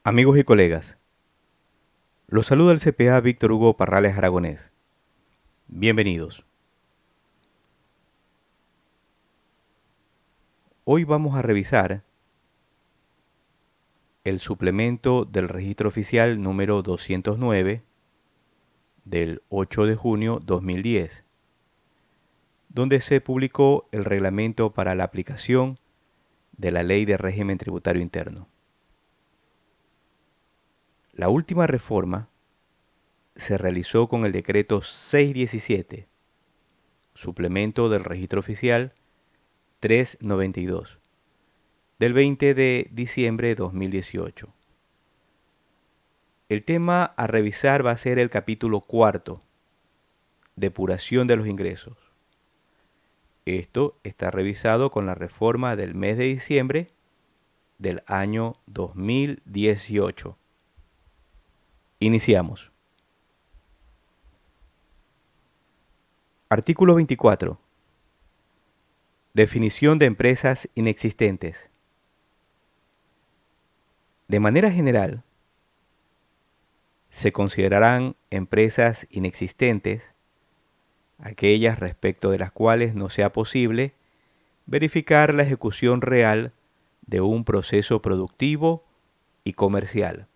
Amigos y colegas, los saluda el CPA Víctor Hugo Parrales Aragonés. Bienvenidos. Hoy vamos a revisar el suplemento del registro oficial número 209 del 8 de junio 2010, donde se publicó el reglamento para la aplicación de la Ley de Régimen Tributario Interno. La última reforma se realizó con el decreto 617, suplemento del registro oficial 392, del 20 de diciembre de 2018. El tema a revisar va a ser el capítulo cuarto, depuración de los ingresos. Esto está revisado con la reforma del mes de diciembre del año 2018. Iniciamos. Artículo 24. Definición de empresas inexistentes. De manera general, se considerarán empresas inexistentes aquellas respecto de las cuales no sea posible verificar la ejecución real de un proceso productivo y comercial.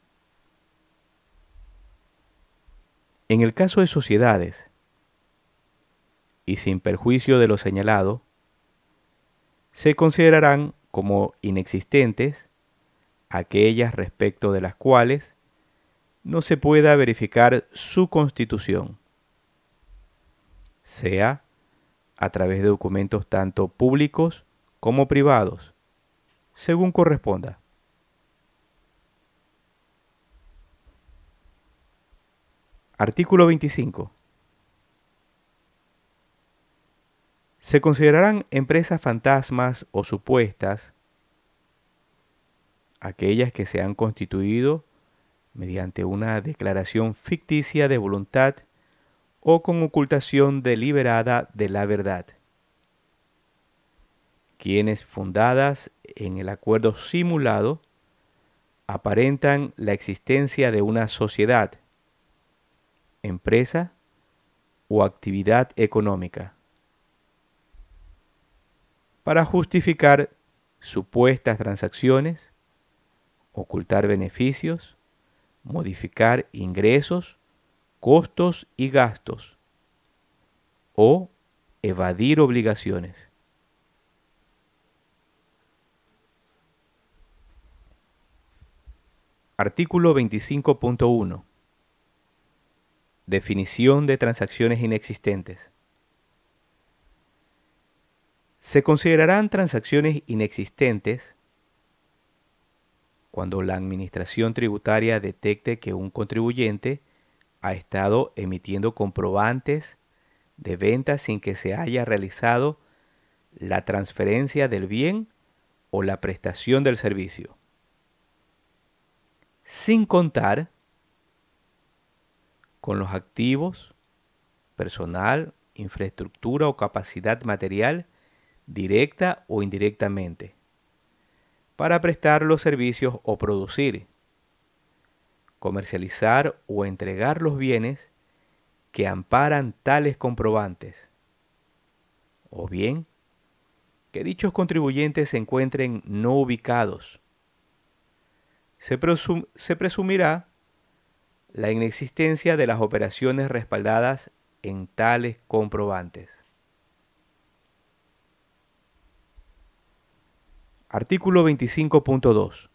En el caso de sociedades, y sin perjuicio de lo señalado, se considerarán como inexistentes aquellas respecto de las cuales no se pueda verificar su constitución, sea a través de documentos tanto públicos como privados, según corresponda. Artículo 25. Se considerarán empresas fantasmas o supuestas aquellas que se han constituido mediante una declaración ficticia de voluntad o con ocultación deliberada de la verdad, quienes fundadas en el acuerdo simulado aparentan la existencia de una sociedad, empresa o actividad económica para justificar supuestas transacciones, ocultar beneficios, modificar ingresos, costos y gastos, o evadir obligaciones. Artículo 25.1. Definición de transacciones inexistentes. Se considerarán transacciones inexistentes cuando la Administración Tributaria detecte que un contribuyente ha estado emitiendo comprobantes de venta sin que se haya realizado la transferencia del bien o la prestación del servicio, sin contar con los activos, personal, infraestructura o capacidad material directa o indirectamente para prestar los servicios o producir, comercializar o entregar los bienes que amparan tales comprobantes, o bien que dichos contribuyentes se encuentren no ubicados. Se presumirá la inexistencia de las operaciones respaldadas en tales comprobantes. Artículo 25.2.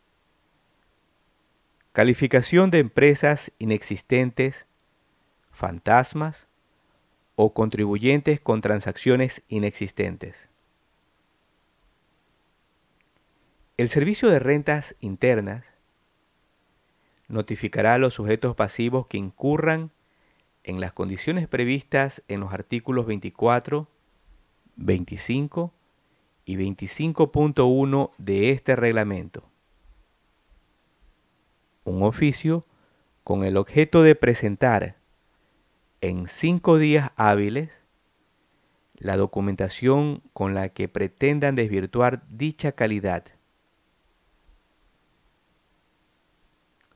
Calificación de empresas inexistentes, fantasmas o contribuyentes con transacciones inexistentes. El Servicio de Rentas Internas notificará a los sujetos pasivos que incurran en las condiciones previstas en los artículos 24, 25 y 25.1 de este reglamento. Un oficio con el objeto de presentar en 5 días hábiles la documentación con la que pretendan desvirtuar dicha calidad.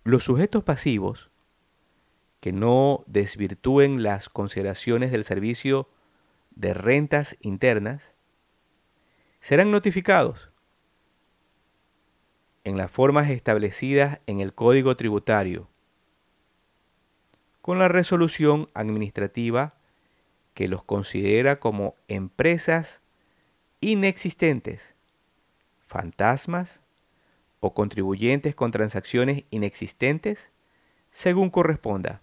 Los sujetos pasivos que no desvirtúen las consideraciones del Servicio de Rentas Internas serán notificados en las formas establecidas en el Código Tributario con la resolución administrativa que los considera como empresas inexistentes, fantasmas o contribuyentes con transacciones inexistentes, según corresponda.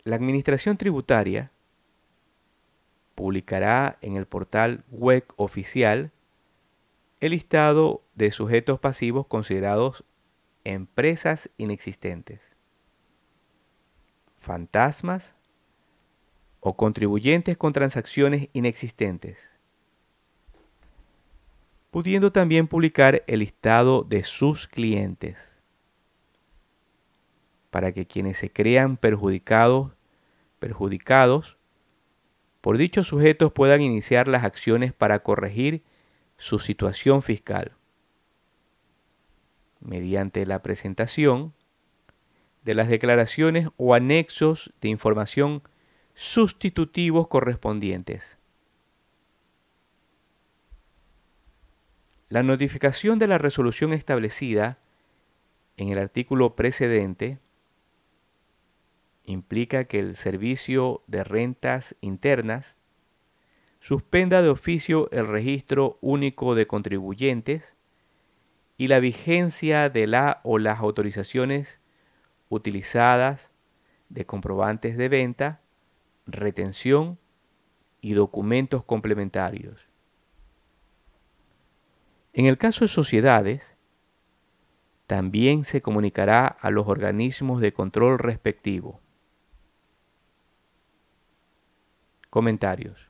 La Administración Tributaria publicará en el portal web oficial el listado de sujetos pasivos considerados empresas inexistentes, fantasmas o contribuyentes con transacciones inexistentes, pudiendo también publicar el listado de sus clientes, para que quienes se crean perjudicados por dichos sujetos puedan iniciar las acciones para corregir su situación fiscal, mediante la presentación de las declaraciones o anexos de información sustitutivos correspondientes. La notificación de la resolución establecida en el artículo precedente implica que el Servicio de Rentas Internas suspenda de oficio el registro único de contribuyentes y la vigencia de la o las autorizaciones utilizadas de comprobantes de venta, retención y documentos complementarios. En el caso de sociedades, también se comunicará a los organismos de control respectivo. Comentarios.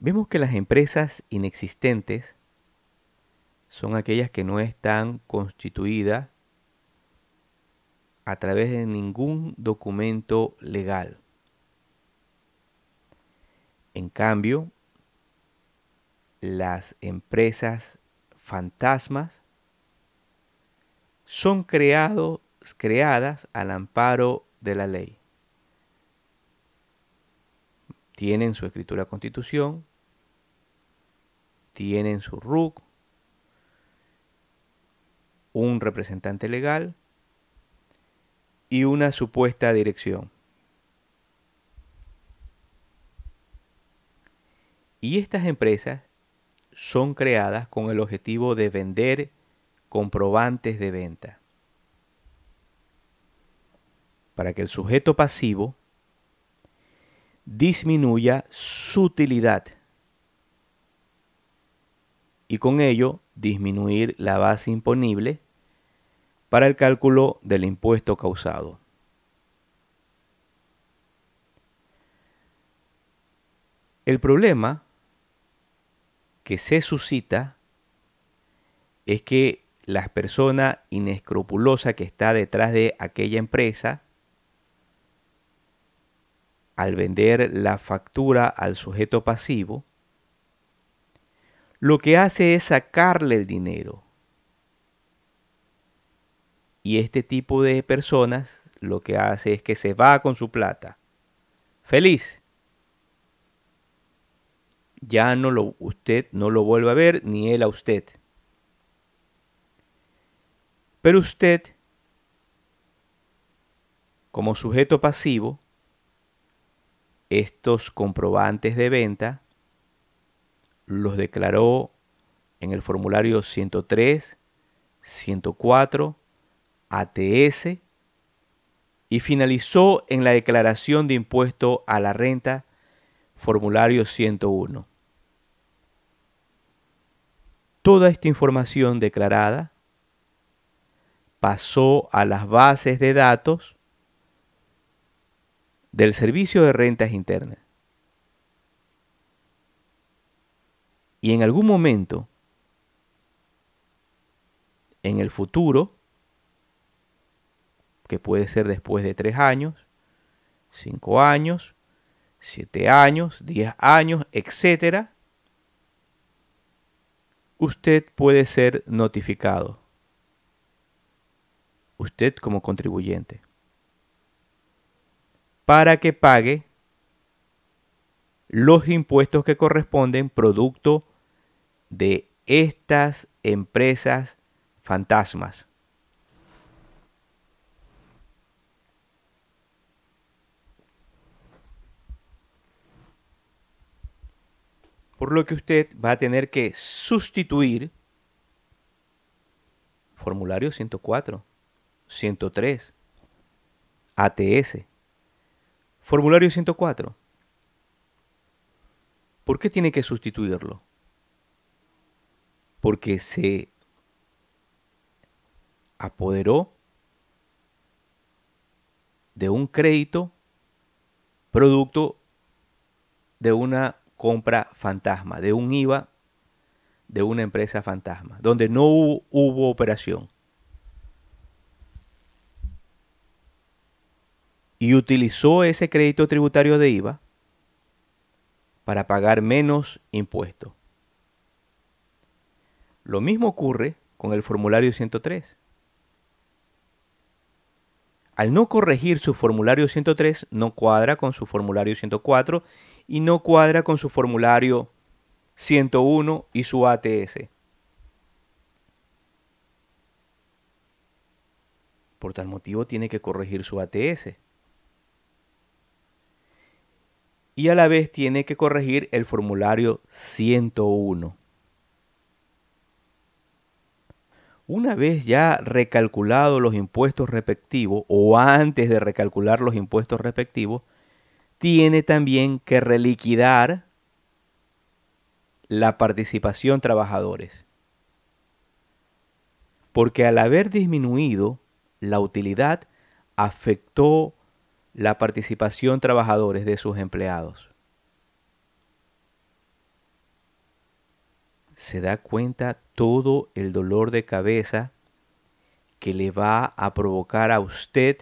Vemos que las empresas inexistentes son aquellas que no están constituidas a través de ningún documento legal. En cambio, las empresas fantasmas son creadas al amparo de la ley. Tienen su escritura constitución, tienen su RUC, un representante legal y una supuesta dirección. Y estas empresas son creadas con el objetivo de vender comprobantes de venta, para que el sujeto pasivo disminuya su utilidad y con ello disminuir la base imponible para el cálculo del impuesto causado. El problema que se suscita es que la persona inescrupulosa que está detrás de aquella empresa, al vender la factura al sujeto pasivo, lo que hace es sacarle el dinero. Y este tipo de personas lo que hace es que se va con su plata, feliz. ya usted no lo vuelve a ver, ni él a usted. Pero usted, como sujeto pasivo, estos comprobantes de venta los declaró en el formulario 103, 104, ATS y finalizó en la declaración de impuesto a la renta, formulario 101. Toda esta información declarada pasó a las bases de datos del Servicio de Rentas Internas. Y en algún momento, en el futuro, que puede ser después de 3 años, 5 años, 7 años, 10 años, etcétera, usted puede ser notificado. Usted como contribuyente. Para que pague los impuestos que corresponden producto de estas empresas fantasmas. Por lo que usted va a tener que sustituir formulario 104, 103, ATS, formulario 104. ¿Por qué tiene que sustituirlo? Porque se apoderó de un crédito producto de una compra fantasma, de un IVA de una empresa fantasma, donde no hubo operación. Y utilizó ese crédito tributario de IVA para pagar menos impuestos. Lo mismo ocurre con el formulario 103. Al no corregir su formulario 103, no cuadra con su formulario 104 y no cuadra con su formulario 101 y su ATS. Por tal motivo tiene que corregir su ATS. Y a la vez tiene que corregir el formulario 101. Una vez ya recalculado los impuestos respectivos o antes de recalcular los impuestos respectivos, tiene también que reliquidar la participación trabajadores. Porque al haber disminuido la utilidad, afectó la participación trabajadores de sus empleados. Se da cuenta todo el dolor de cabeza que le va a provocar a usted,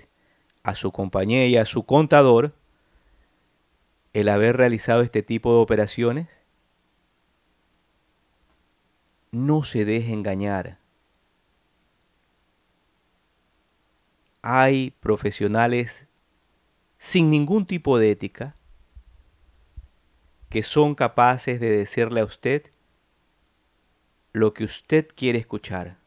a su compañía y a su contador el haber realizado este tipo de operaciones. No se deje engañar. Hay profesionales sin ningún tipo de ética que son capaces de decirle a usted lo que usted quiere escuchar.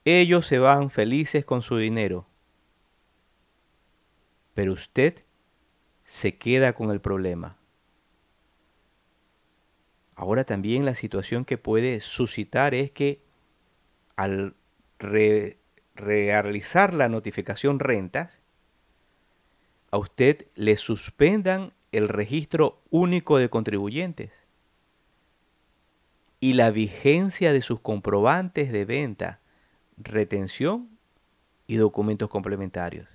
Ellos se van felices con su dinero, pero usted se queda con el problema. Ahora también la situación que puede suscitar es que al realizar la notificación rentas, a usted le suspendan el registro único de contribuyentes y la vigencia de sus comprobantes de venta, retención y documentos complementarios.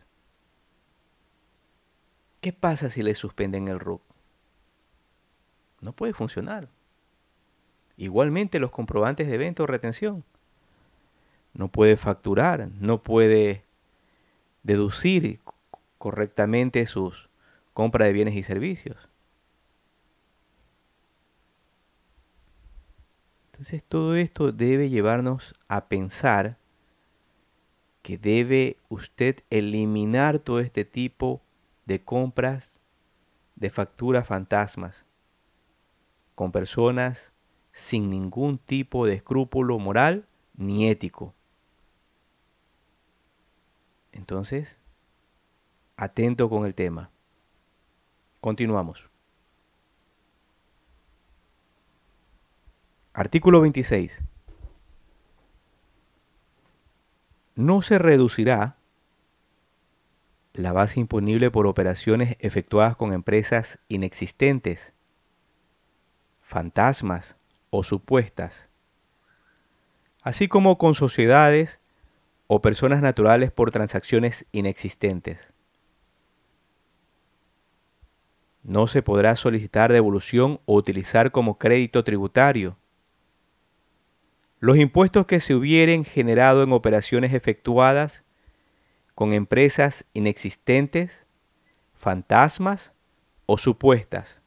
¿Qué pasa si le suspenden el RUC? No puede funcionar. Igualmente los comprobantes de venta o retención. No puede facturar, no puede deducir correctamente sus compras de bienes y servicios. Entonces todo esto debe llevarnos a pensar que debe usted eliminar todo este tipo de compras de facturas fantasmas con personas sin ningún tipo de escrúpulo moral ni ético. Entonces, atento con el tema. Continuamos. Artículo 26. No se reducirá la base imponible por operaciones efectuadas con empresas inexistentes, fantasmas o supuestas, así como con sociedades o personas naturales por transacciones inexistentes. No se podrá solicitar devolución o utilizar como crédito tributario los impuestos que se hubieren generado en operaciones efectuadas con empresas inexistentes, fantasmas o supuestas,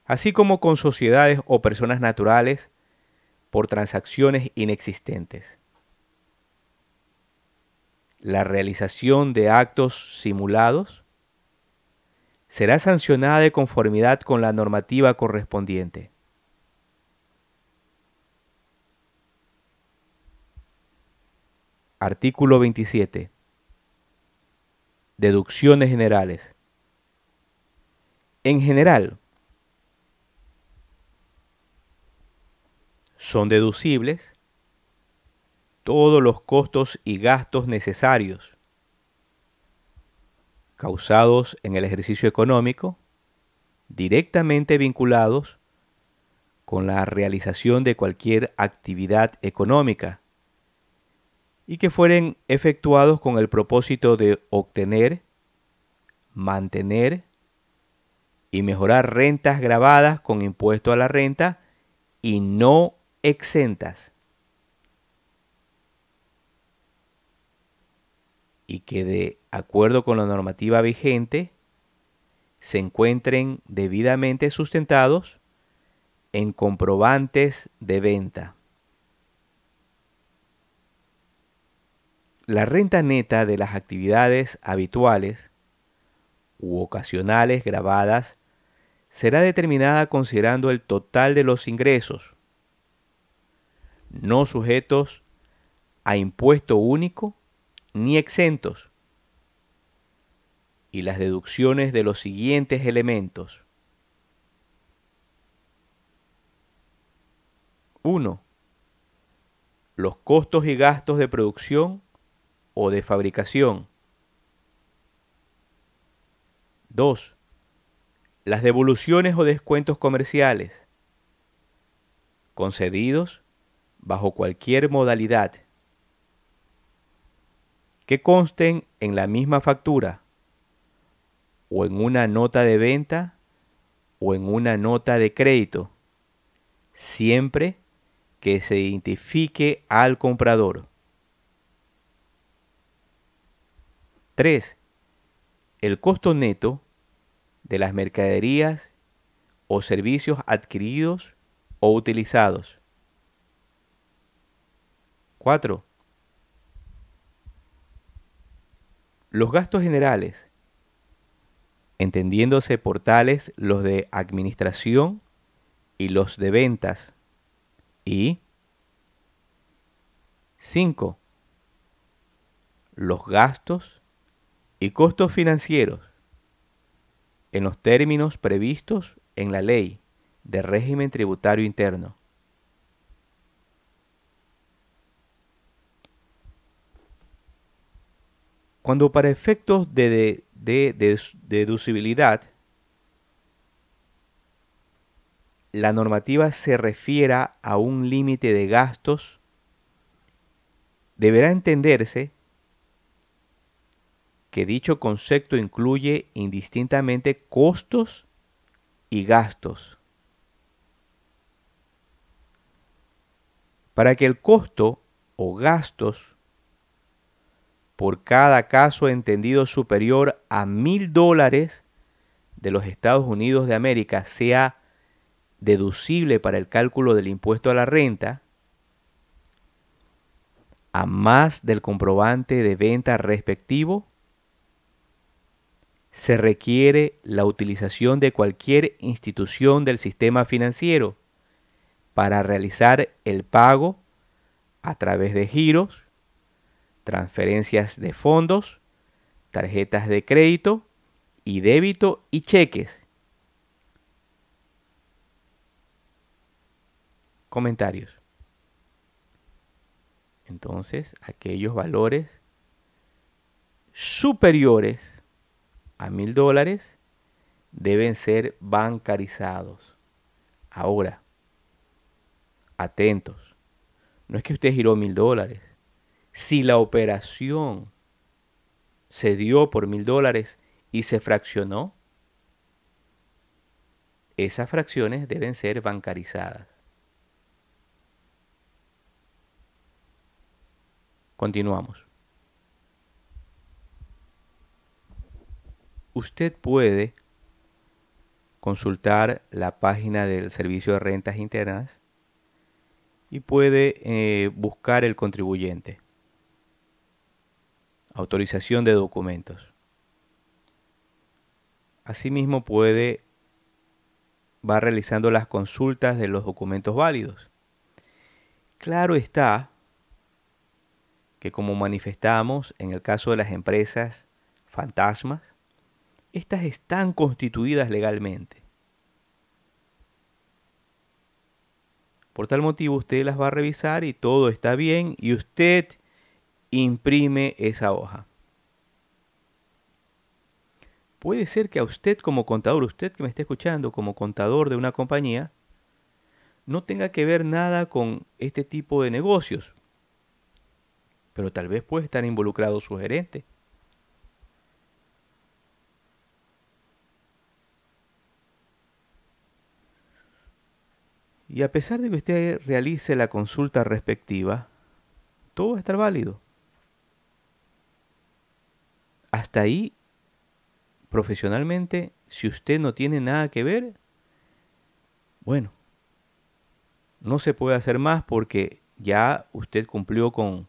así como con sociedades o personas naturales por transacciones inexistentes. La realización de actos simulados será sancionada de conformidad con la normativa correspondiente. Artículo 27. Deducciones generales. En general, son deducibles todos los costos y gastos necesarios causados en el ejercicio económico, directamente vinculados con la realización de cualquier actividad económica y que fueren efectuados con el propósito de obtener, mantener y mejorar rentas gravadas con impuesto a la renta y no exentas, y que de acuerdo con la normativa vigente se encuentren debidamente sustentados en comprobantes de venta. La renta neta de las actividades habituales u ocasionales gravadas será determinada considerando el total de los ingresos, no sujetos a impuesto único ni exentos, y las deducciones de los siguientes elementos. 1. Los costos y gastos de producción o de fabricación. 2. Las devoluciones o descuentos comerciales concedidos bajo cualquier modalidad que consten en la misma factura o en una nota de venta o en una nota de crédito, siempre que se identifique al comprador. 3. El costo neto de las mercaderías o servicios adquiridos o utilizados. 4. Los gastos generales, entendiéndose por tales los de administración y los de ventas. Y 5. Los gastos y costos financieros en los términos previstos en la Ley de Régimen Tributario Interno. Cuando para efectos de deducibilidad la normativa se refiera a un límite de gastos, deberá entenderse que dicho concepto incluye indistintamente costos y gastos. Para que el costo o gastos por cada caso entendido superior a $1.000 de los Estados Unidos de América sea deducible para el cálculo del impuesto a la renta, a más del comprobante de venta respectivo, se requiere la utilización de cualquier institución del sistema financiero para realizar el pago a través de giros, transferencias de fondos, tarjetas de crédito y débito y cheques. Comentarios. Entonces, aquellos valores superiores a $1000 deben ser bancarizados. Ahora, atentos. No es que usted giró $1000. Si la operación se dio por $1000 y se fraccionó, esas fracciones deben ser bancarizadas. Continuamos. Usted puede consultar la página del Servicio de Rentas Internas y puede buscar el contribuyente. Autorización de documentos. Asimismo va realizando las consultas de los documentos válidos. Claro está que, como manifestamos en el caso de las empresas fantasmas, estas están constituidas legalmente. Por tal motivo usted las va a revisar y todo está bien y usted imprime esa hoja. Puede ser que a usted como contador, usted que me esté escuchando como contador de una compañía, no tenga que ver nada con este tipo de negocios, pero tal vez puede estar involucrado su gerente. Y a pesar de que usted realice la consulta respectiva, todo va a estar válido. Hasta ahí, profesionalmente, si usted no tiene nada que ver, bueno, no se puede hacer más porque ya usted cumplió con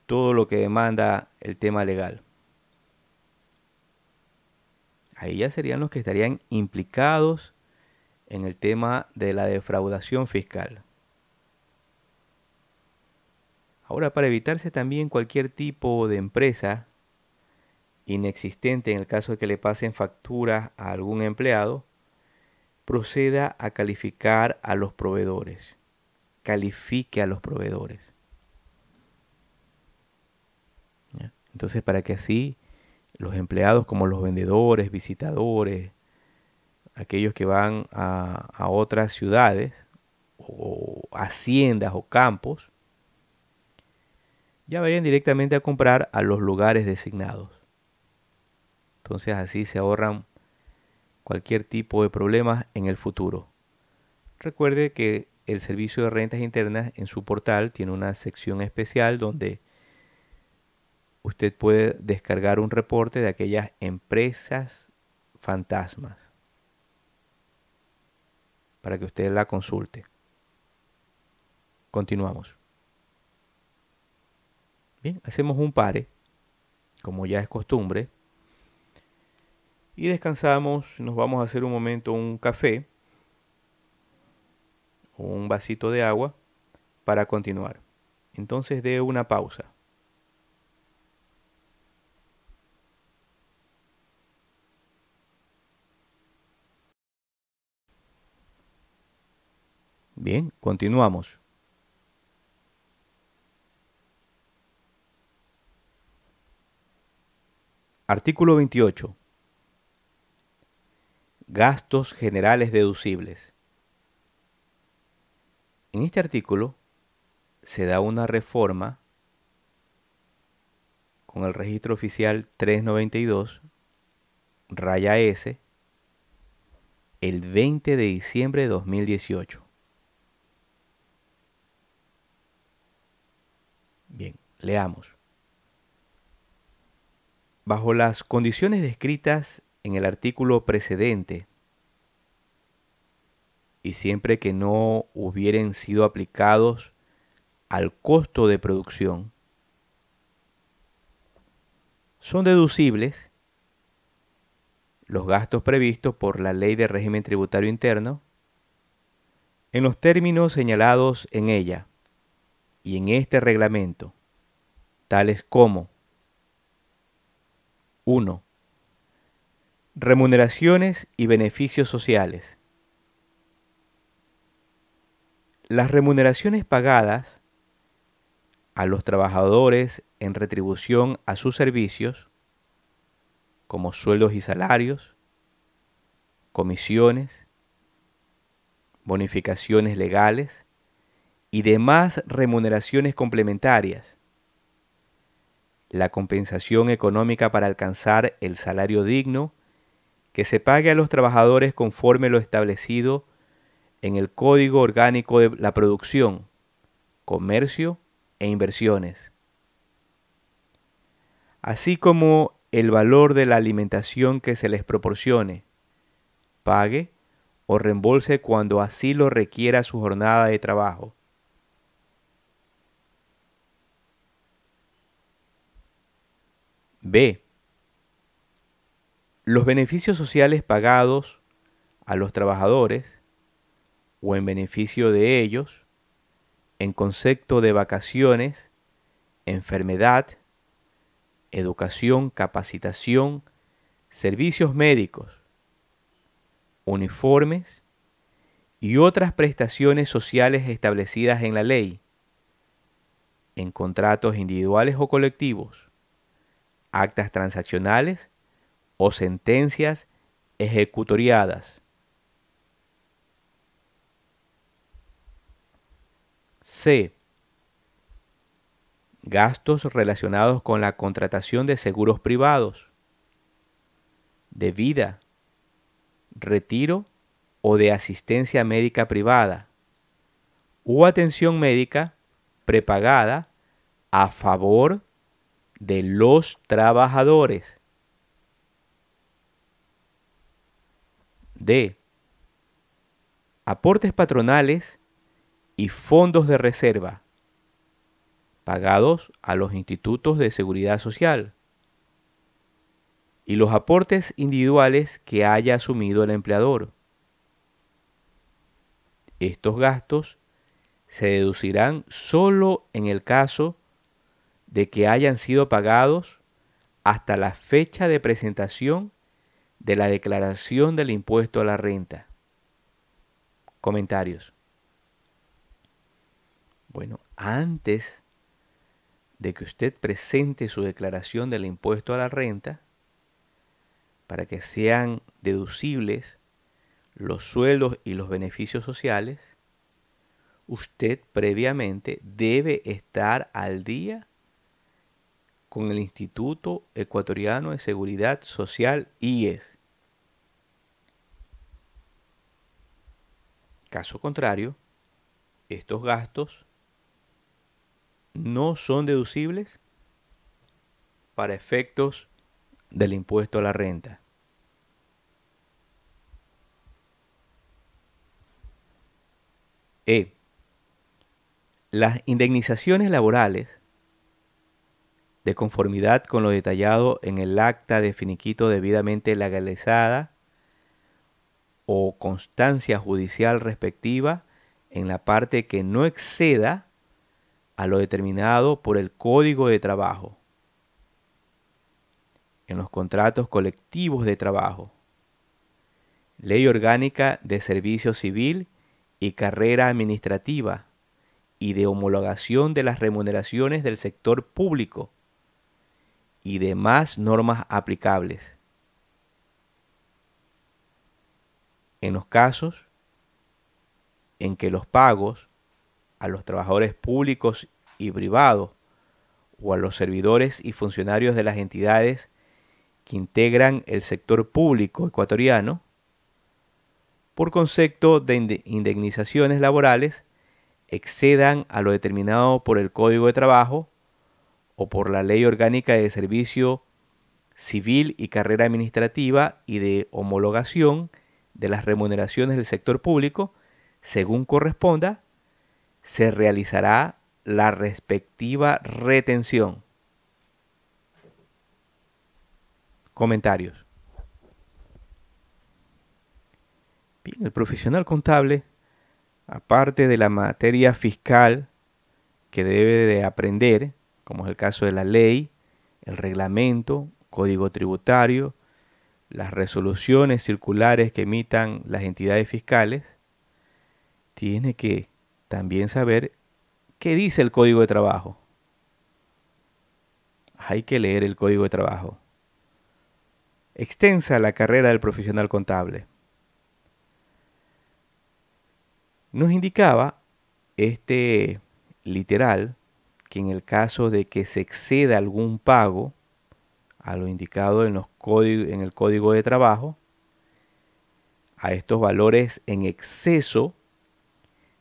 todo lo que demanda el tema legal. Ahí ya serían los que estarían implicados en el tema de la defraudación fiscal. Ahora, para evitarse también cualquier tipo de empresa inexistente en el caso de que le pasen facturas a algún empleado, proceda a calificar a los proveedores. Califique a los proveedores. ¿Ya? Entonces, para que así los empleados como los vendedores, visitadores, aquellos que van a otras ciudades o haciendas o campos, ya vayan directamente a comprar a los lugares designados. Entonces así se ahorran cualquier tipo de problemas en el futuro. Recuerde que el Servicio de Rentas Internas en su portal tiene una sección especial donde usted puede descargar un reporte de aquellas empresas fantasmas para que usted la consulte. Continuamos. Bien, hacemos un pare, como ya es costumbre, y descansamos. Nos vamos a hacer un momento un café o un vasito de agua para continuar. Entonces dé una pausa. Bien, continuamos. Artículo 28. Gastos generales deducibles. En este artículo se da una reforma con el registro oficial 392, raya S, el 20 de diciembre de 2018. Bien, leamos. Bajo las condiciones descritas en el artículo precedente, y siempre que no hubieran sido aplicados al costo de producción, son deducibles los gastos previstos por la Ley de Régimen Tributario Interno en los términos señalados en ella y en este reglamento, tales como: 1. Remuneraciones y beneficios sociales. Las remuneraciones pagadas a los trabajadores en retribución a sus servicios, como sueldos y salarios, comisiones, bonificaciones legales y demás remuneraciones complementarias, la compensación económica para alcanzar el salario digno que se pague a los trabajadores conforme lo establecido en el Código Orgánico de la Producción, Comercio e Inversiones, así como el valor de la alimentación que se les proporcione, pague o reembolse cuando así lo requiera su jornada de trabajo. B. Los beneficios sociales pagados a los trabajadores o en beneficio de ellos en concepto de vacaciones, enfermedad, educación, capacitación, servicios médicos, uniformes y otras prestaciones sociales establecidas en la ley, en contratos individuales o colectivos, actas transaccionales o sentencias ejecutoriadas. C. Gastos relacionados con la contratación de seguros privados, de vida, retiro o de asistencia médica privada, u atención médica prepagada a favor de los trabajadores. D. Aportes patronales y fondos de reserva pagados a los institutos de seguridad social y los aportes individuales que haya asumido el empleador. Estos gastos se deducirán solo en el caso de que hayan sido pagados hasta la fecha de presentación de la declaración del impuesto a la renta. Comentarios. Bueno, antes de que usted presente su declaración del impuesto a la renta, para que sean deducibles los sueldos y los beneficios sociales, usted previamente debe estar al día con el Instituto Ecuatoriano de Seguridad Social, IES. Caso contrario, estos gastos no son deducibles para efectos del impuesto a la renta. E. Las indemnizaciones laborales, de conformidad con lo detallado en el acta de finiquito debidamente legalizada o constancia judicial respectiva en la parte que no exceda a lo determinado por el Código de Trabajo, en los contratos colectivos de trabajo, Ley Orgánica de Servicio Civil y Carrera Administrativa y de homologación de las remuneraciones del sector público y demás normas aplicables. En los casos en que los pagos a los trabajadores públicos y privados o a los servidores y funcionarios de las entidades que integran el sector público ecuatoriano, por concepto de indemnizaciones laborales, excedan a lo determinado por el Código de Trabajo o por la Ley Orgánica de Servicio Civil y Carrera Administrativa y de homologación de las remuneraciones del sector público, según corresponda, se realizará la respectiva retención. Comentarios. Bien, el profesional contable, aparte de la materia fiscal que debe de aprender, como es el caso de la ley, el reglamento, código tributario, las resoluciones circulares que emitan las entidades fiscales, tiene que también saber qué dice el Código de Trabajo. Hay que leer el Código de Trabajo. Extensa la carrera del profesional contable. Nos indicaba este literal que en el caso de que se exceda algún pago a lo indicado en el Código de Trabajo, a estos valores en exceso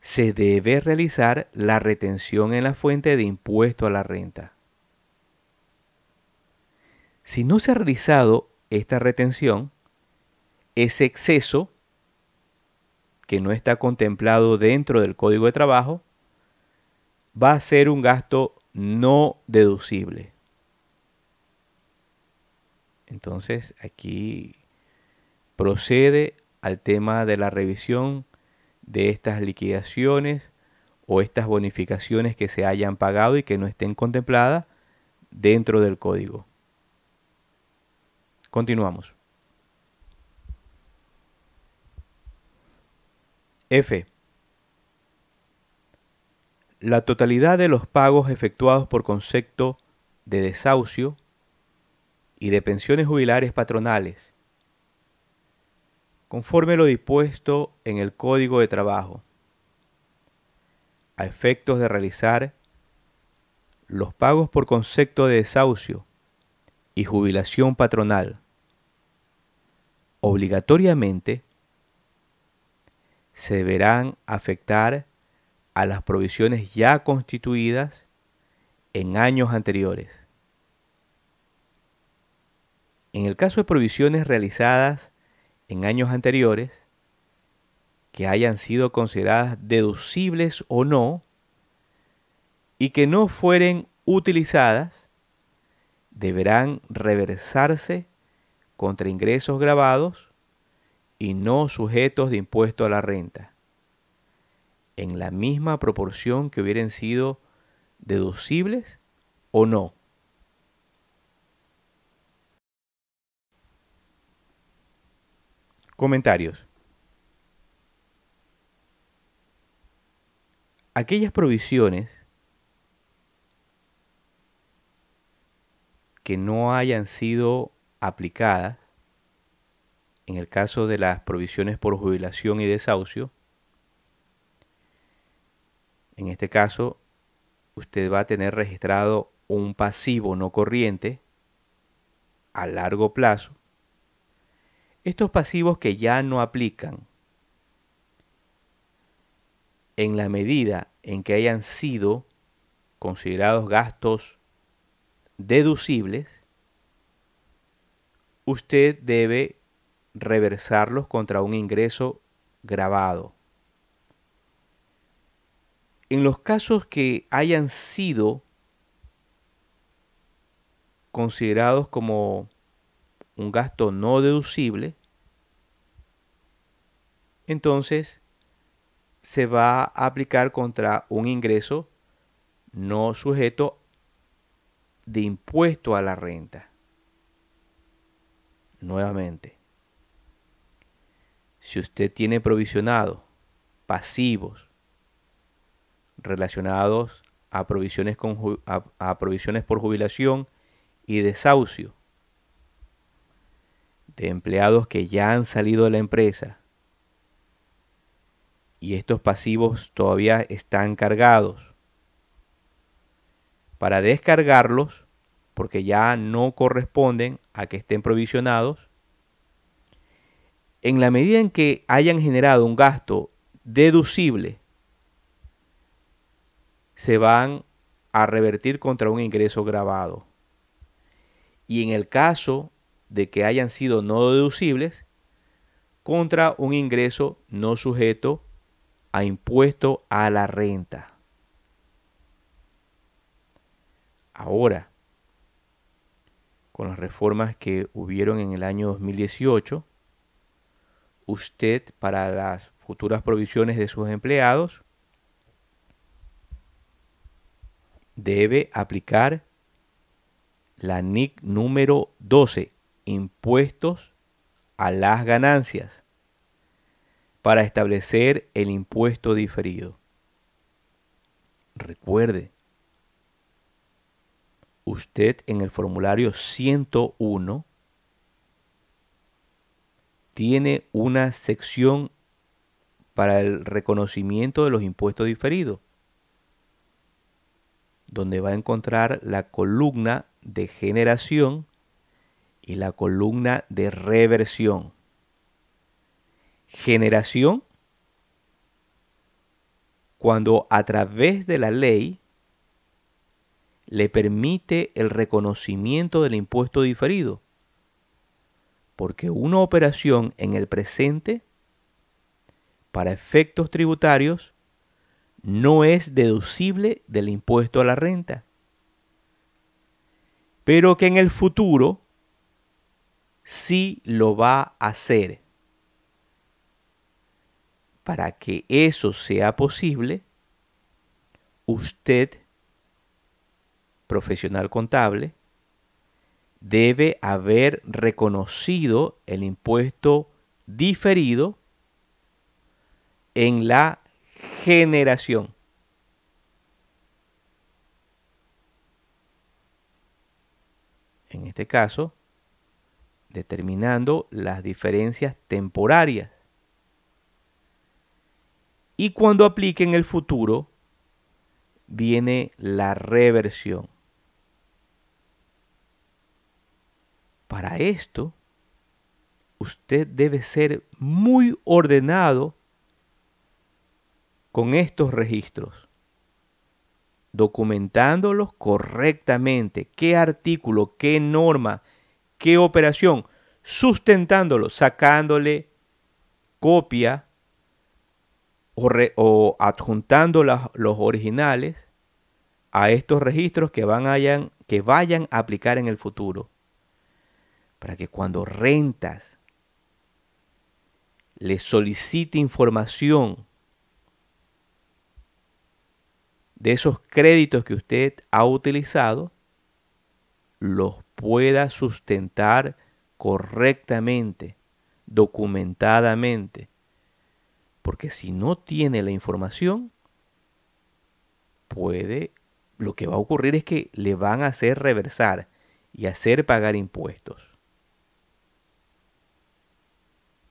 se debe realizar la retención en la fuente de impuesto a la renta. Si no se ha realizado esta retención, ese exceso que no está contemplado dentro del Código de Trabajo va a ser un gasto no deducible. Entonces aquí procede al tema de la revisión de estas liquidaciones o estas bonificaciones que se hayan pagado y que no estén contempladas dentro del código. Continuamos. F. La totalidad de los pagos efectuados por concepto de desahucio y de pensiones jubilares patronales, conforme lo dispuesto en el Código de Trabajo, a efectos de realizar los pagos por concepto de desahucio y jubilación patronal, obligatoriamente se deberán afectar a las provisiones ya constituidas en años anteriores. En el caso de provisiones realizadas en años anteriores, que hayan sido consideradas deducibles o no, y que no fueren utilizadas, deberán reversarse contra ingresos gravados y no sujetos de impuesto a la renta, en la misma proporción que hubieran sido deducibles o no. Comentarios. Aquellas provisiones que no hayan sido aplicadas, en el caso de las provisiones por jubilación y desahucio, en este caso usted va a tener registrado un pasivo no corriente a largo plazo. Estos pasivos que ya no aplican, en la medida en que hayan sido considerados gastos deducibles, usted debe reversarlos contra un ingreso gravado. En los casos que hayan sido considerados como un gasto no deducible, entonces se va a aplicar contra un ingreso no sujeto de impuesto a la renta. Nuevamente, si usted tiene provisionado pasivos relacionados a provisiones, a provisiones por jubilación y desahucio de empleados que ya han salido de la empresa y estos pasivos todavía están cargados, para descargarlos, porque ya no corresponden a que estén provisionados, en la medida en que hayan generado un gasto deducible, se van a revertir contra un ingreso gravado. Y en el caso de que hayan sido no deducibles, contra un ingreso no sujeto a impuesto a la renta. Ahora, con las reformas que hubieron en el año 2018, usted, para las futuras provisiones de sus empleados, debe aplicar la NIC número 12, impuestos a las ganancias, para establecer el impuesto diferido. Recuerde, usted en el formulario 101 tiene una sección para el reconocimiento de los impuestos diferidos, donde va a encontrar la columna de generación y la columna de reversión. Generación, cuando a través de la ley le permite el reconocimiento del impuesto diferido, porque una operación en el presente, para efectos tributarios, no es deducible del impuesto a la renta, pero que en el futuro sí lo va a hacer. Para que eso sea posible, usted, profesional contable, debe haber reconocido el impuesto diferido en la generación. En este caso, determinando las diferencias temporarias. Y cuando aplique en el futuro, viene la reversión. Para esto, usted debe ser muy ordenado con estos registros, documentándolos correctamente, qué artículo, qué norma, qué operación, sustentándolo, sacándole copia o adjuntando los originales a estos registros que vayan a aplicar en el futuro, para que cuando rentas le solicite información de esos créditos que usted ha utilizado, los pueda sustentar correctamente, documentadamente. Porque si no tiene la información, lo que va a ocurrir es que le van a hacer reversar y hacer pagar impuestos.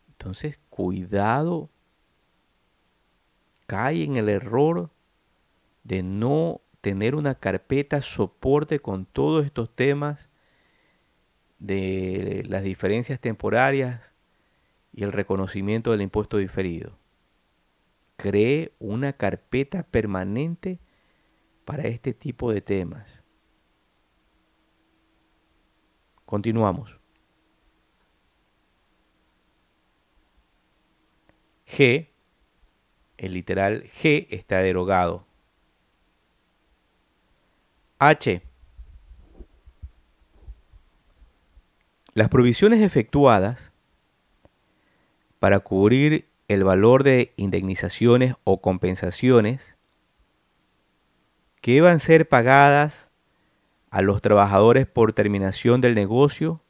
Entonces, cuidado, cae en el error de no tener una carpeta soporte con todos estos temas de las diferencias temporarias y el reconocimiento del impuesto diferido. Cree una carpeta permanente para este tipo de temas. Continuamos. G, el literal G está derogado. H. Las provisiones efectuadas para cubrir el valor de indemnizaciones o compensaciones que iban a ser pagadas a los trabajadores por terminación del negocio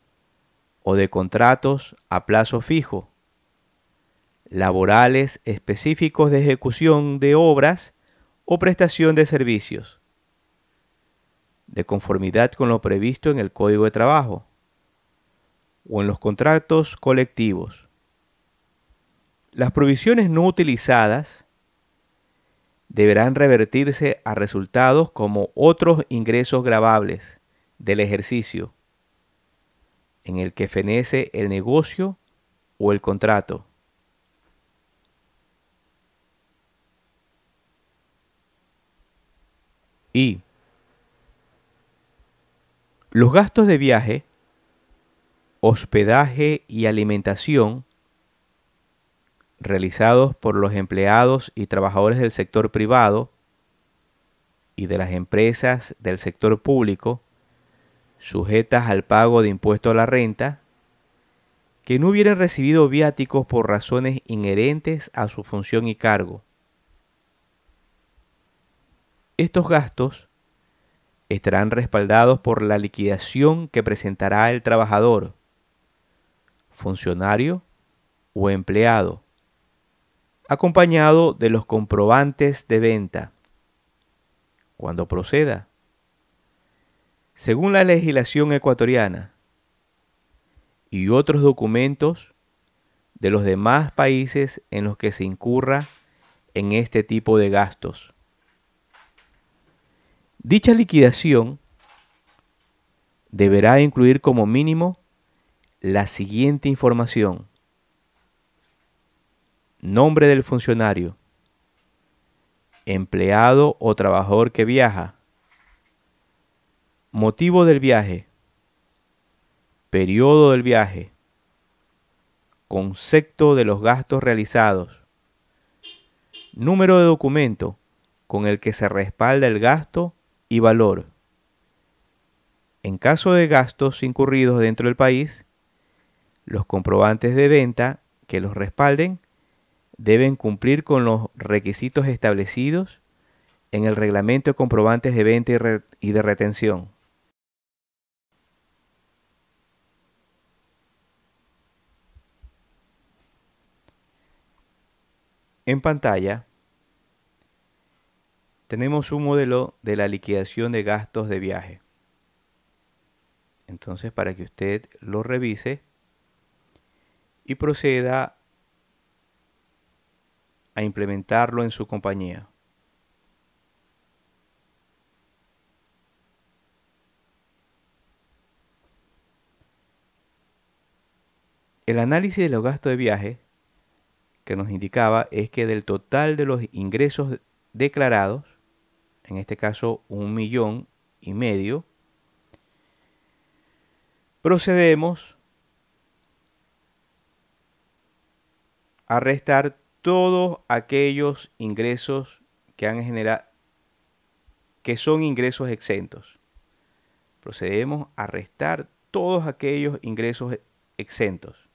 o de contratos a plazo fijo, laborales específicos de ejecución de obras o prestación de servicios, de conformidad con lo previsto en el Código de Trabajo o en los contratos colectivos. Las provisiones no utilizadas deberán revertirse a resultados como otros ingresos gravables del ejercicio en el que fenece el negocio o el contrato. Y los gastos de viaje, hospedaje y alimentación realizados por los empleados y trabajadores del sector privado y de las empresas del sector público sujetas al pago de impuesto a la renta, que no hubieran recibido viáticos por razones inherentes a su función y cargo. Estos gastos estarán respaldados por la liquidación que presentará el trabajador, funcionario o empleado, acompañado de los comprobantes de venta, cuando proceda. Según la legislación ecuatoriana y otros documentos de los demás países en los que se incurra en este tipo de gastos. Dicha liquidación deberá incluir como mínimo la siguiente información: nombre del funcionario, empleado o trabajador que viaja, motivo del viaje, periodo del viaje, concepto de los gastos realizados, número de documento con el que se respalda el gasto y valor. En caso de gastos incurridos dentro del país, los comprobantes de venta que los respalden deben cumplir con los requisitos establecidos en el Reglamento de Comprobantes de Venta y de Retención. En pantalla tenemos un modelo de la liquidación de gastos de viaje. Entonces, para que usted lo revise y proceda a implementarlo en su compañía. El análisis de los gastos de viaje que nos indicaba es que del total de los ingresos declarados, en este caso 1,5 millones, procedemos a restar todos aquellos ingresos que han generado, que son ingresos exentos. Procedemos a restar todos aquellos ingresos exentos.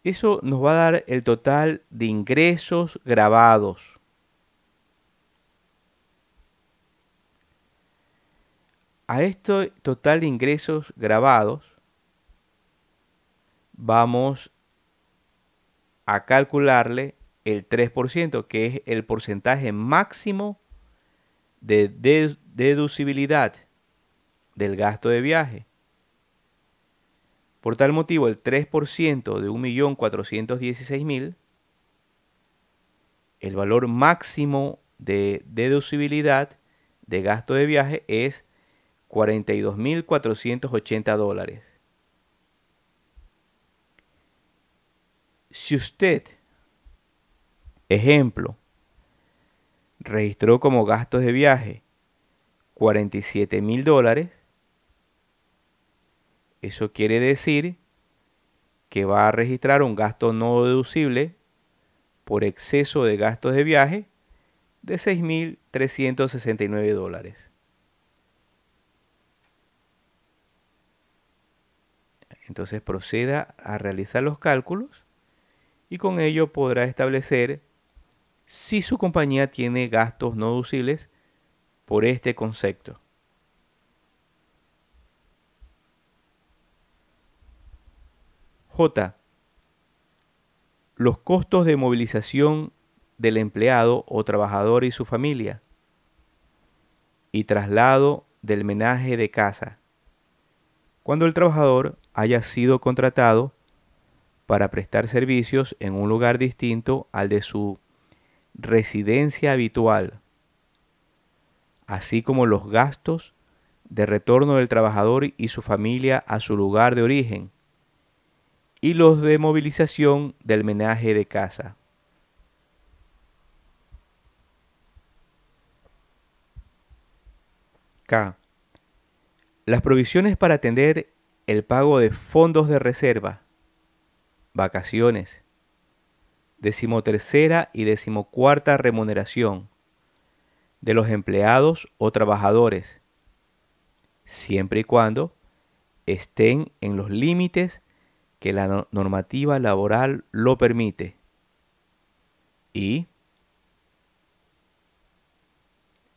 Eso nos va a dar el total de ingresos grabados. A este total de ingresos grabados vamos a calcularle el 3%, que es el porcentaje máximo de deducibilidad del gasto de viaje. Por tal motivo, el 3% de 1.416.000, el valor máximo de deducibilidad de gasto de viaje es $42.480. Si usted, ejemplo, registró como gastos de viaje $47.000, eso quiere decir que va a registrar un gasto no deducible por exceso de gastos de viaje de $6.369. Entonces proceda a realizar los cálculos y con ello podrá establecer si su compañía tiene gastos no deducibles por este concepto. J. Los costos de movilización del empleado o trabajador y su familia y traslado del menaje de casa, cuando el trabajador haya sido contratado para prestar servicios en un lugar distinto al de su residencia habitual, así como los gastos de retorno del trabajador y su familia a su lugar de origen y los de movilización del menaje de casa. K. Las provisiones para atender el pago de fondos de reserva, vacaciones, 13ª y 14ª remuneración de los empleados o trabajadores, siempre y cuando estén en los límites que la normativa laboral lo permite. Y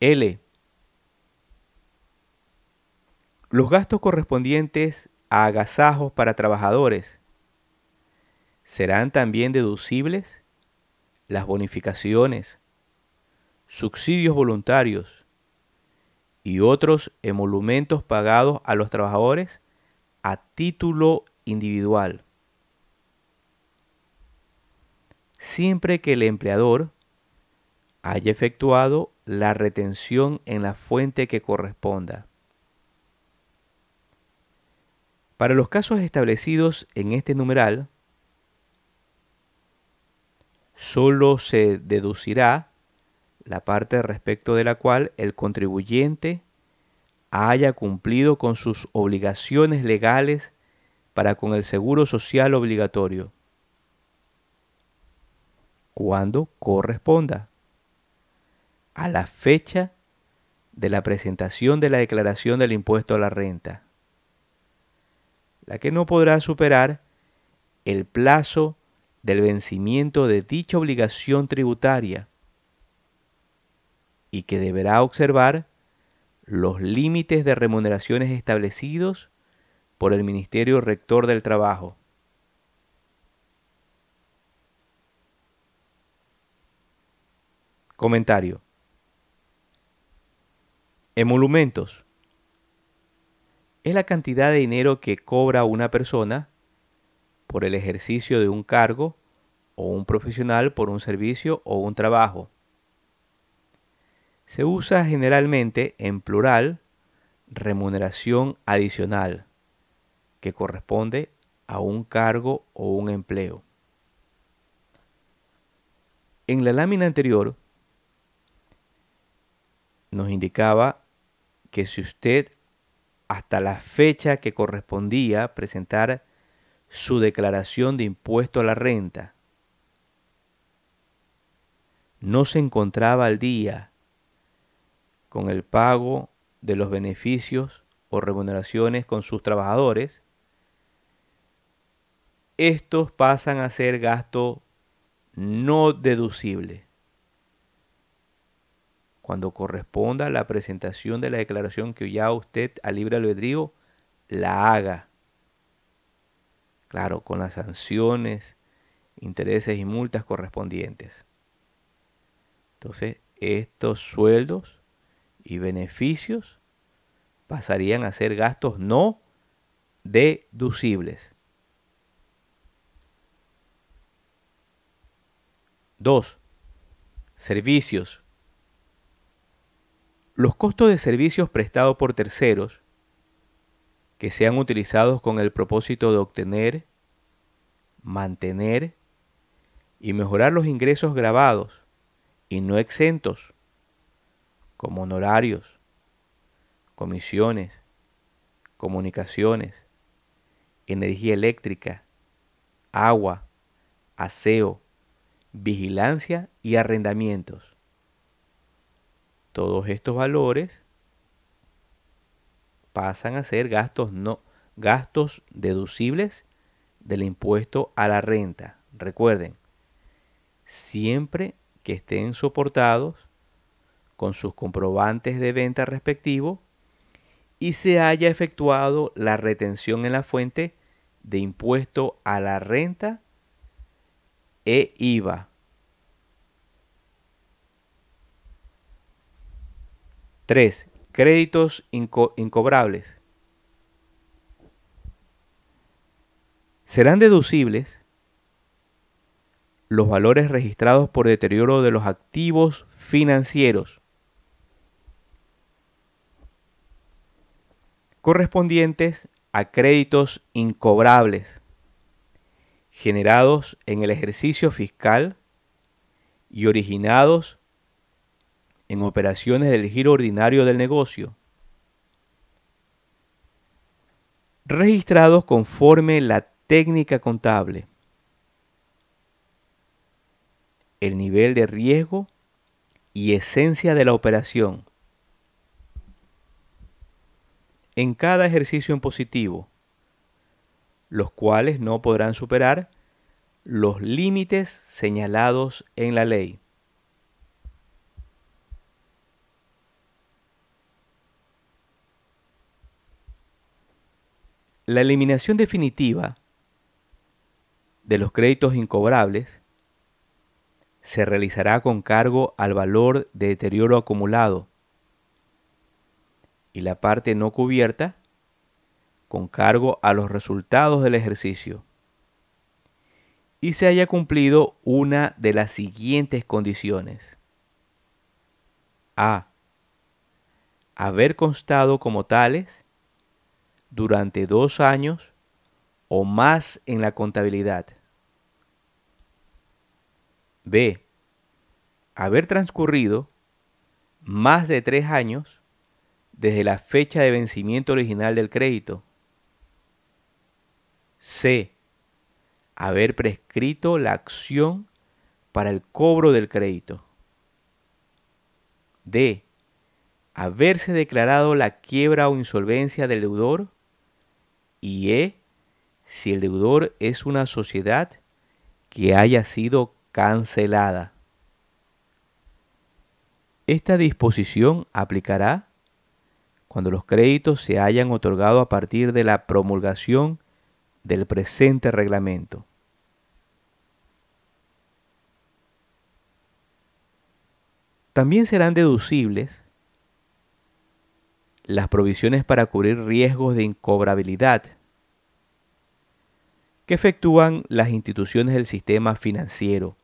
L. Los gastos correspondientes a agasajos para trabajadores serán también deducibles las bonificaciones, subsidios voluntarios y otros emolumentos pagados a los trabajadores a título individual, siempre que el empleador haya efectuado la retención en la fuente que corresponda. Para los casos establecidos en este numeral, solo se deducirá la parte respecto de la cual el contribuyente haya cumplido con sus obligaciones legales para con el seguro social obligatorio, cuando corresponda a la fecha de la presentación de la declaración del impuesto a la renta, la que no podrá superar el plazo del vencimiento de dicha obligación tributaria y que deberá observar los límites de remuneraciones establecidos por el Ministerio Rector del Trabajo. Comentario. Emolumentos. Es la cantidad de dinero que cobra una persona por el ejercicio de un cargo o un profesional por un servicio o un trabajo. Se usa generalmente en plural remuneración adicional, que corresponde a un cargo o un empleo. En la lámina anterior nos indicaba que si usted hasta la fecha que correspondía presentar su declaración de impuesto a la renta no se encontraba al día con el pago de los beneficios o remuneraciones con sus trabajadores, estos pasan a ser gasto no deducible cuando corresponda la presentación de la declaración que ya usted a libre albedrío la haga. Claro, con las sanciones, intereses y multas correspondientes. Entonces, estos sueldos y beneficios pasarían a ser gastos no deducibles. 2. Servicios. Los costos de servicios prestados por terceros que sean utilizados con el propósito de obtener, mantener y mejorar los ingresos grabados y no exentos, como honorarios, comisiones, comunicaciones, energía eléctrica, agua, aseo, vigilancia y arrendamientos. Todos estos valores pasan a ser gastos deducibles del impuesto a la renta. Recuerden, siempre que estén soportados con sus comprobantes de venta respectivos y se haya efectuado la retención en la fuente de impuesto a la renta e IVA. 3. Créditos incobrables. Serán deducibles los valores registrados por deterioro de los activos financieros correspondientes a créditos incobrables generados en el ejercicio fiscal y originados en operaciones del giro ordinario del negocio, registrados conforme la técnica contable, el nivel de riesgo y esencia de la operación, en cada ejercicio en positivo, los cuales no podrán superar los límites señalados en la ley. La eliminación definitiva de los créditos incobrables se realizará con cargo al valor de deterioro acumulado y la parte no cubierta con cargo a los resultados del ejercicio y se haya cumplido una de las siguientes condiciones. A. Haber constado como tales durante 2 años o más en la contabilidad. B. Haber transcurrido más de 3 años desde la fecha de vencimiento original del crédito. C. Haber prescrito la acción para el cobro del crédito. D. Haberse declarado la quiebra o insolvencia del deudor. Y E. Si el deudor es una sociedad que haya sido cancelada. Esta disposición aplicará cuando los créditos se hayan otorgado a partir de la promulgación del presente reglamento. También serán deducibles las provisiones para cubrir riesgos de incobrabilidad que efectúan las instituciones del sistema financiero,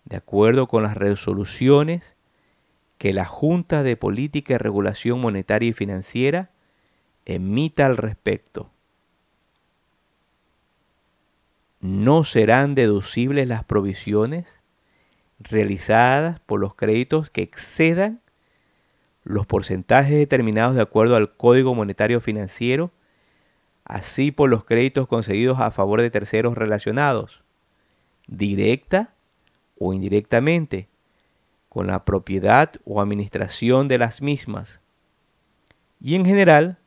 de acuerdo con las resoluciones que la Junta de Política y Regulación Monetaria y Financiera emita al respecto. No serán deducibles las provisiones realizadas por los créditos que excedan los porcentajes determinados de acuerdo al Código Monetario Financiero, así por los créditos concedidos a favor de terceros relacionados, directa o indirectamente, con la propiedad o administración de las mismas. Y en general,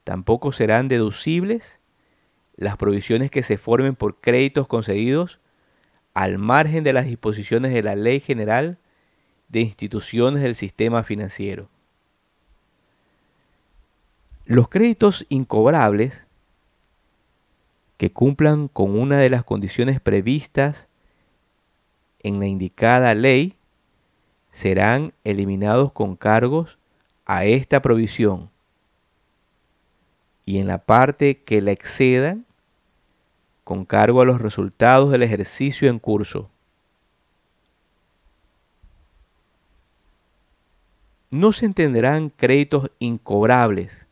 tampoco serán deducibles las provisiones que se formen por créditos concedidos al margen de las disposiciones de la Ley General de Instituciones del Sistema Financiero. Los créditos incobrables que cumplan con una de las condiciones previstas en la indicada ley serán eliminados con cargos a esta provisión y en la parte que la excedan con cargo a los resultados del ejercicio en curso. No se entenderán créditos incobrables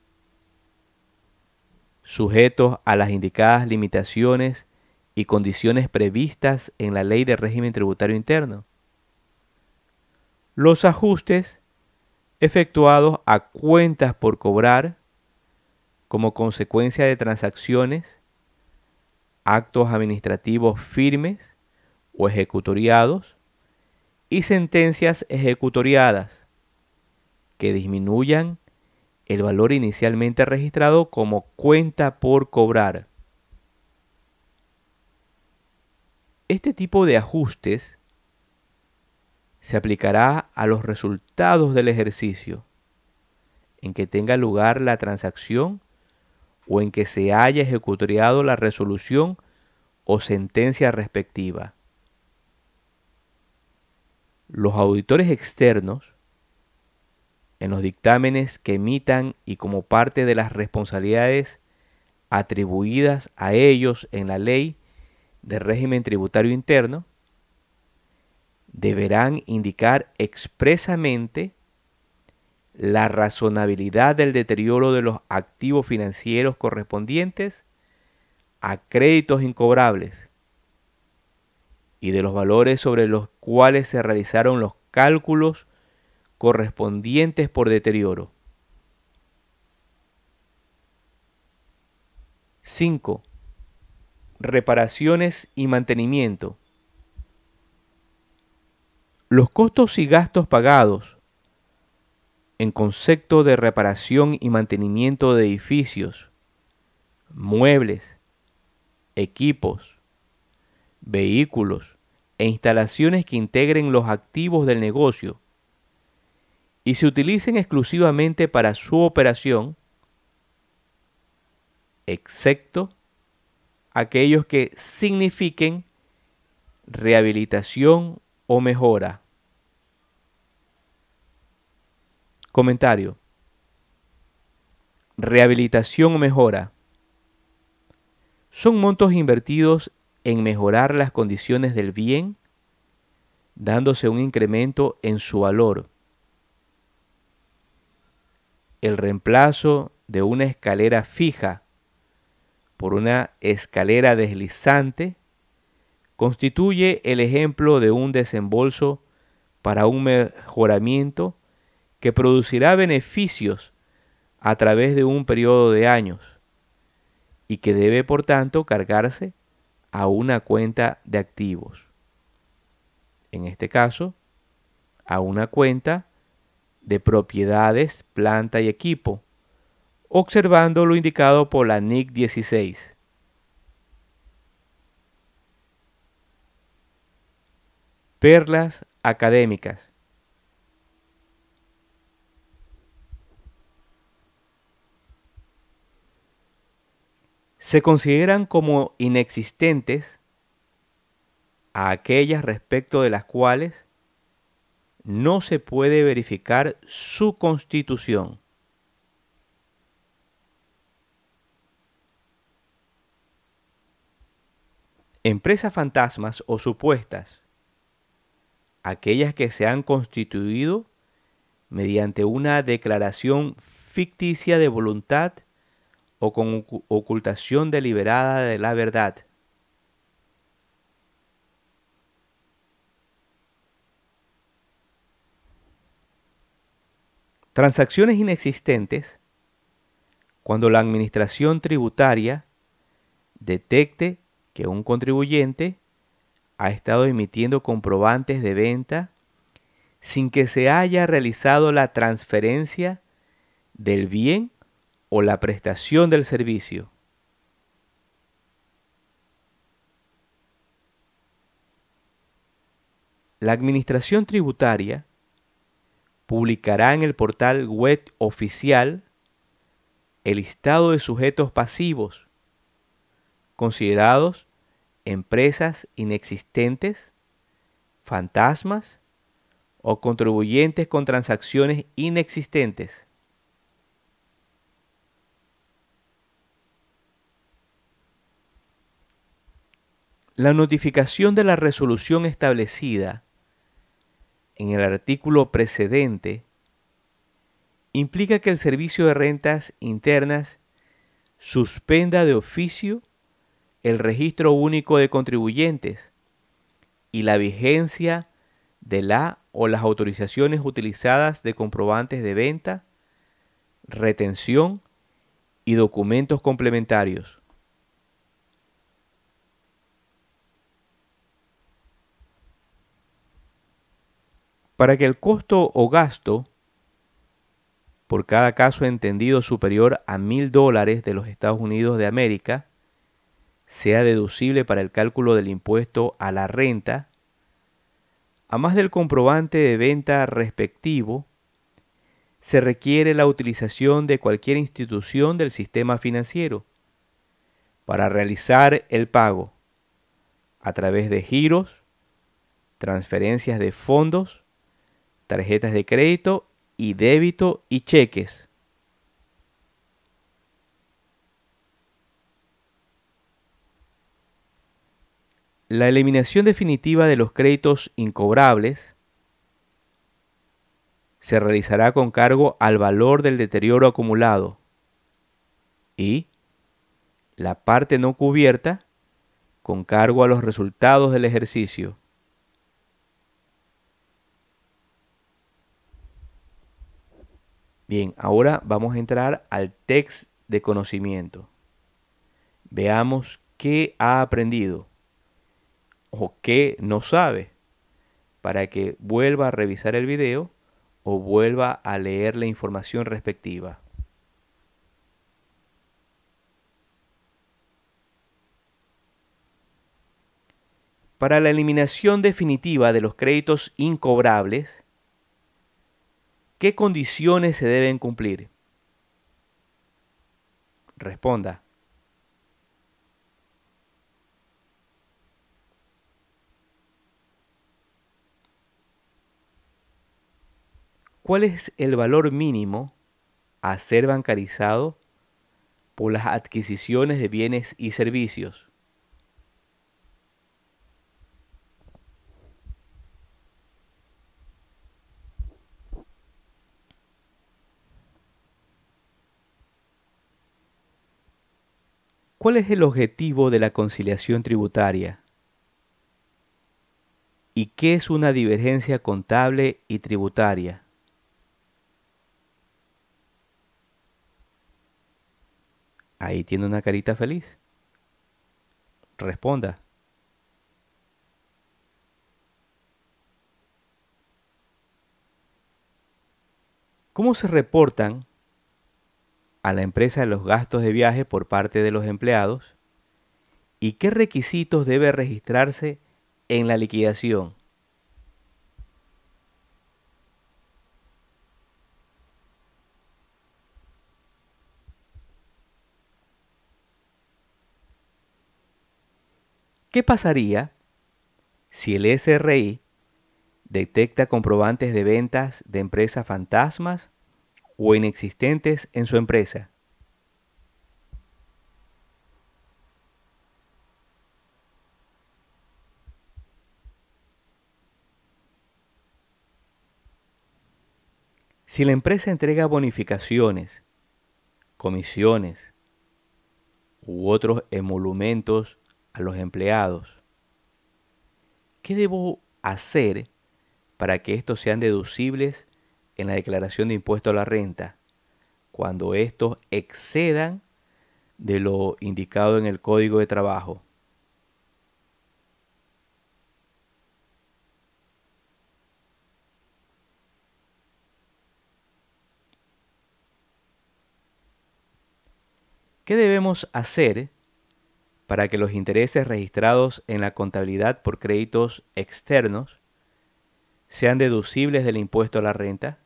sujetos a las indicadas limitaciones y condiciones previstas en la Ley de Régimen Tributario Interno. Los ajustes efectuados a cuentas por cobrar como consecuencia de transacciones, actos administrativos firmes o ejecutoriados y sentencias ejecutoriadas que disminuyan el valor inicialmente registrado como cuenta por cobrar. Este tipo de ajustes se aplicará a los resultados del ejercicio en que tenga lugar la transacción o en que se haya ejecutoriado la resolución o sentencia respectiva. Los auditores externos, en los dictámenes que emitan y como parte de las responsabilidades atribuidas a ellos en la Ley de Régimen Tributario Interno, deberán indicar expresamente la razonabilidad del deterioro de los activos financieros correspondientes a créditos incobrables y de los valores sobre los cuales se realizaron los cálculos correspondientes por deterioro. 5. Reparaciones y mantenimiento. Los costos y gastos pagados en concepto de reparación y mantenimiento de edificios, muebles, equipos, vehículos e instalaciones que integren los activos del negocio y se utilicen exclusivamente para su operación, excepto aquellos que signifiquen rehabilitación o mejora. Comentario. Rehabilitación o mejora son montos invertidos en mejorar las condiciones del bien, dándose un incremento en su valor. El reemplazo de una escalera fija por una escalera deslizante constituye el ejemplo de un desembolso para un mejoramiento que producirá beneficios a través de un periodo de años y que debe, por tanto, cargarse a una cuenta de activos. En este caso, a una cuenta de propiedades, planta y equipo, observando lo indicado por la NIC 16. Perlas académicas. Se consideran como inexistentes a aquellas respecto de las cuales no se puede verificar su constitución. Empresas fantasmas o supuestas, aquellas que se han constituido mediante una declaración ficticia de voluntad o con ocultación deliberada de la verdad. Transacciones inexistentes cuando la administración tributaria detecte que un contribuyente ha estado emitiendo comprobantes de venta sin que se haya realizado la transferencia del bien o la prestación del servicio. La administración tributaria publicará en el portal web oficial el listado de sujetos pasivos considerados empresas inexistentes, fantasmas o contribuyentes con transacciones inexistentes. La notificación de la resolución establecida en el artículo precedente implica que el Servicio de Rentas Internas suspenda de oficio el registro único de contribuyentes y la vigencia de la o las autorizaciones utilizadas de comprobantes de venta, retención y documentos complementarios. Para que el costo o gasto por cada caso entendido superior a $1.000 de los Estados Unidos de América sea deducible para el cálculo del impuesto a la renta, a más del comprobante de venta respectivo, se requiere la utilización de cualquier institución del sistema financiero para realizar el pago a través de giros, transferencias de fondos, tarjetas de crédito y débito y cheques. La eliminación definitiva de los créditos incobrables se realizará con cargo al valor del deterioro acumulado y la parte no cubierta con cargo a los resultados del ejercicio. Bien, ahora vamos a entrar al test de conocimiento. Veamos qué ha aprendido o qué no sabe para que vuelva a revisar el video o vuelva a leer la información respectiva. Para la eliminación definitiva de los créditos incobrables, ¿qué condiciones se deben cumplir? Responda. ¿Cuál es el valor mínimo a ser bancarizado por las adquisiciones de bienes y servicios? ¿Cuál es el objetivo de la conciliación tributaria? ¿Y qué es una divergencia contable y tributaria? Ahí tiene una carita feliz. Responda. ¿Cómo se reportan a la empresa los gastos de viaje por parte de los empleados? ¿Y qué requisitos debe registrarse en la liquidación? ¿Qué pasaría si el SRI detecta comprobantes de ventas de empresas fantasmas o inexistentes en su empresa? Si la empresa entrega bonificaciones, comisiones u otros emolumentos a los empleados, ¿qué debo hacer para que estos sean deducibles en la declaración de impuesto a la renta cuando estos excedan de lo indicado en el Código de Trabajo? ¿Qué debemos hacer para que los intereses registrados en la contabilidad por créditos externos sean deducibles del impuesto a la renta?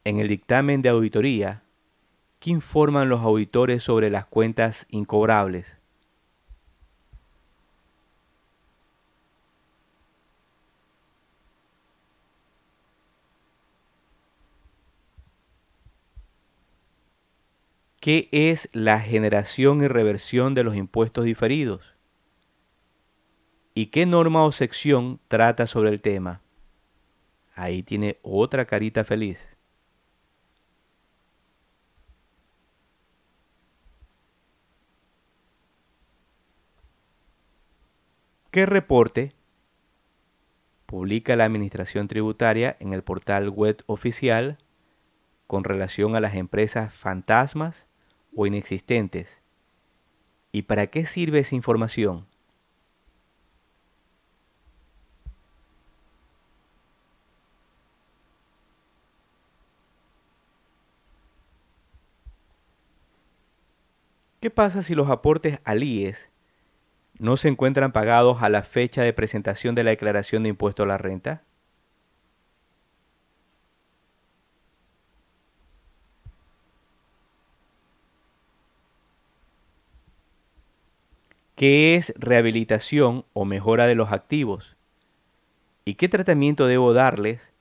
En el dictamen de auditoría, ¿qué informan los auditores sobre las cuentas incobrables? ¿Qué es la generación y reversión de los impuestos diferidos? ¿Y qué norma o sección trata sobre el tema? Ahí tiene otra carita feliz. ¿Qué reporte publica la Administración Tributaria en el portal web oficial con relación a las empresas fantasmas o inexistentes? ¿Y para qué sirve esa información? ¿Qué pasa si los aportes al IES no se encuentran pagados a la fecha de presentación de la declaración de impuesto a la renta? ¿Qué es rehabilitación o mejora de los activos? ¿Y qué tratamiento debo darles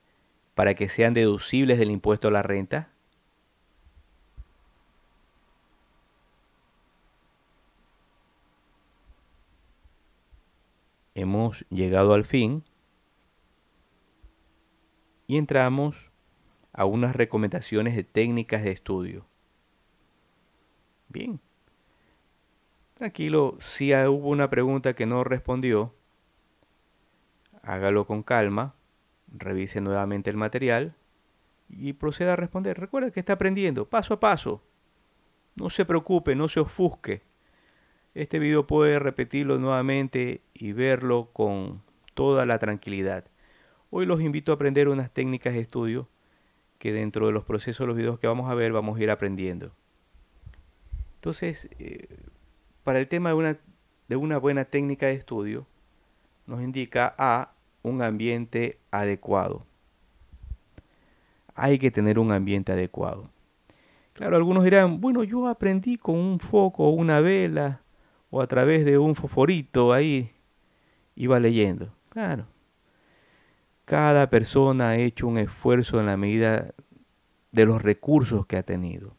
para que sean deducibles del impuesto a la renta? Hemos llegado al fin y entramos a unas recomendaciones de técnicas de estudio. Bien, tranquilo, si hubo una pregunta que no respondió, hágalo con calma, revise nuevamente el material y proceda a responder. Recuerda que está aprendiendo paso a paso. No se preocupe, no se ofusque. Este video puede repetirlo nuevamente y verlo con toda la tranquilidad. Hoy los invito a aprender unas técnicas de estudio que dentro de los procesos de los videos que vamos a ver vamos a ir aprendiendo. Entonces, para el tema de una buena técnica de estudio, nos indica a un ambiente adecuado. Hay que tener un ambiente adecuado. Claro, algunos dirán, bueno, yo aprendí con un foco o una vela o a través de un fosforito ahí iba leyendo. Claro, cada persona ha hecho un esfuerzo en la medida de los recursos que ha tenido.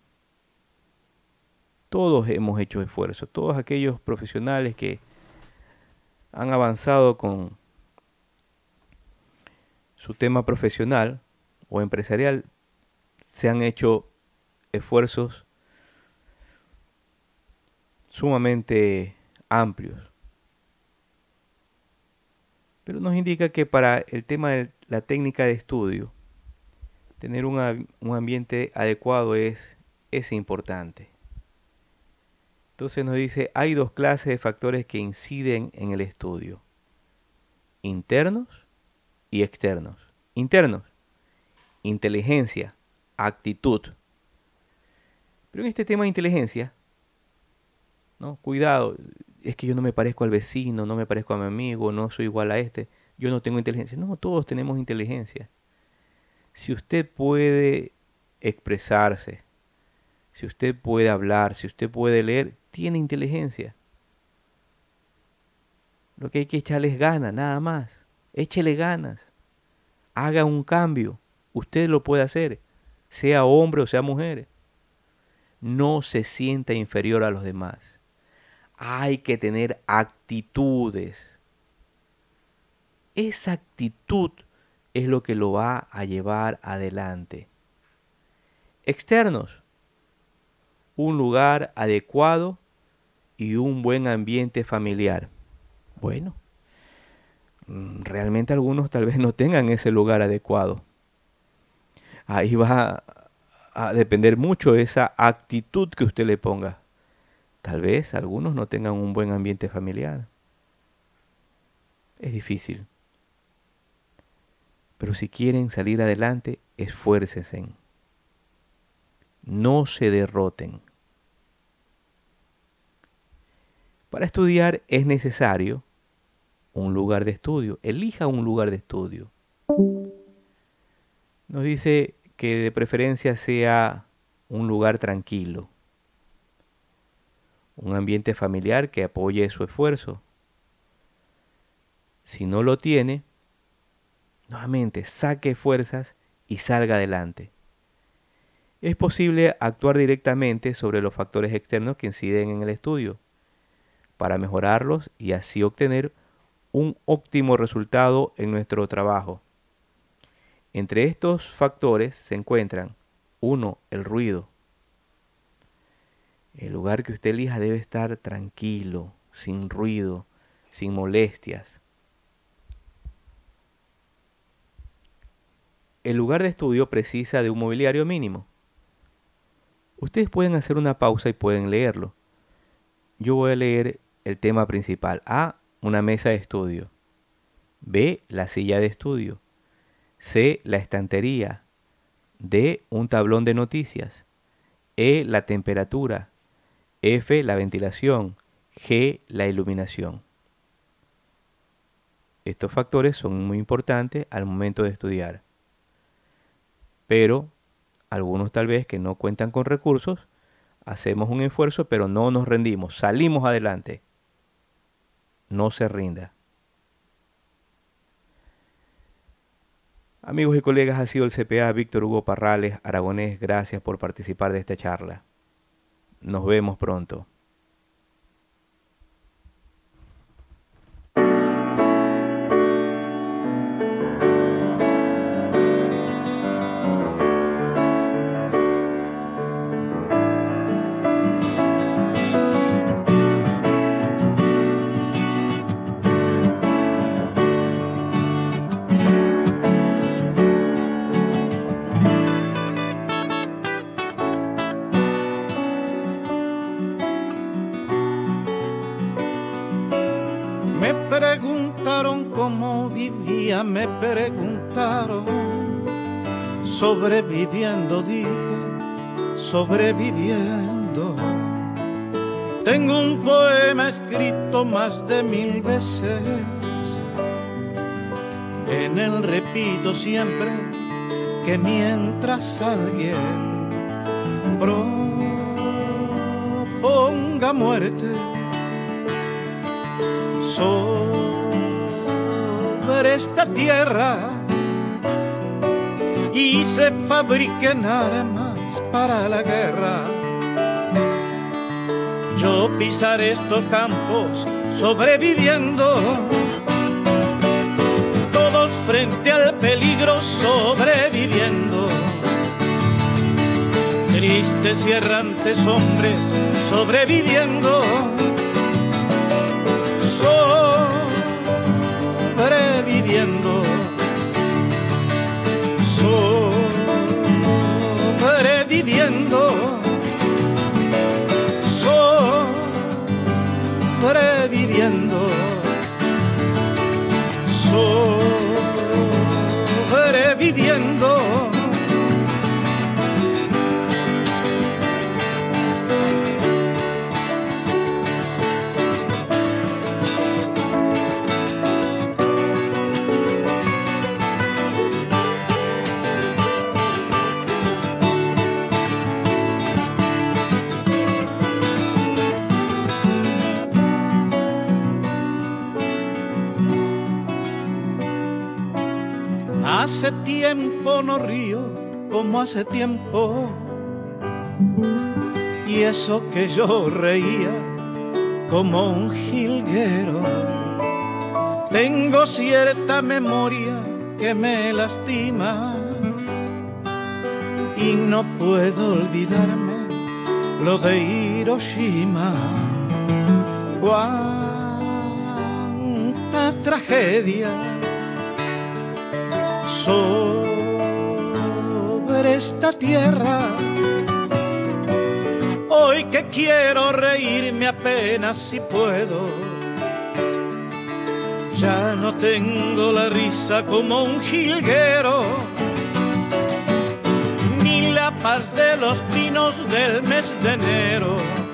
Todos hemos hecho esfuerzo, todos aquellos profesionales que han avanzado con su tema profesional o empresarial, se han hecho esfuerzos sumamente amplios. Pero nos indica que para el tema de la técnica de estudio, tener un ambiente adecuado es importante. Entonces nos dice, hay dos clases de factores que inciden en el estudio: internos y externos. Internos, inteligencia, actitud. Pero en este tema de inteligencia, ¿no? Cuidado, es que yo no me parezco al vecino, no me parezco a mi amigo, no soy igual a este, yo no tengo inteligencia. No, todos tenemos inteligencia. Si usted puede expresarse, si usted puede hablar, si usted puede leer, tiene inteligencia. Lo que hay que echarle es ganas, nada más. Échele ganas. Haga un cambio. Usted lo puede hacer, sea hombre o sea mujer. No se sienta inferior a los demás. Hay que tener actitudes. Esa actitud es lo que lo va a llevar adelante. Externos. Un lugar adecuado y un buen ambiente familiar. Bueno, realmente algunos tal vez no tengan ese lugar adecuado. Ahí va a depender mucho de esa actitud que usted le ponga. Tal vez algunos no tengan un buen ambiente familiar. Es difícil. Pero si quieren salir adelante, esfuércense. No se derroten. Para estudiar es necesario un lugar de estudio. Elija un lugar de estudio. Nos dice que de preferencia sea un lugar tranquilo. Un ambiente familiar que apoye su esfuerzo. Si no lo tiene, nuevamente saque fuerzas y salga adelante. Es posible actuar directamente sobre los factores externos que inciden en el estudio para mejorarlos y así obtener un óptimo resultado en nuestro trabajo. Entre estos factores se encuentran: 1. El ruido. El lugar que usted elija debe estar tranquilo, sin ruido, sin molestias. El lugar de estudio precisa de un mobiliario mínimo. Ustedes pueden hacer una pausa y pueden leerlo. Yo voy a leer el tema principal. A. Una mesa de estudio. B. La silla de estudio. C. La estantería. D. Un tablón de noticias. E. La temperatura. F. La ventilación. G. La iluminación. Estos factores son muy importantes al momento de estudiar. Pero algunos tal vez que no cuentan con recursos, hacemos un esfuerzo, pero no nos rendimos, salimos adelante. No se rinda. Amigos y colegas, ha sido el CPA Víctor Hugo Parrales Aragonés. Gracias por participar de esta charla. Nos vemos pronto. me preguntaron, sobreviviendo dije, sobreviviendo. Tengo un poema escrito más de 1000 veces. En él repito siempre que mientras alguien proponga muerte sobre esta tierra y se fabriquen armas para la guerra, yo pisaré estos campos sobreviviendo, todos frente al peligro sobreviviendo, tristes y errantes hombres sobreviviendo, sobreviviendo, sobreviviendo, sobreviviendo, sobreviviendo. Hace tiempo no río como hace tiempo, y eso que yo reía como un jilguero. Tengo cierta memoria que me lastima y no puedo olvidarme lo de Hiroshima. Cuánta tragedia sobre esta tierra. Hoy que quiero reírme apenas si puedo, ya no tengo la risa como un jilguero, ni la paz de los pinos del mes de enero.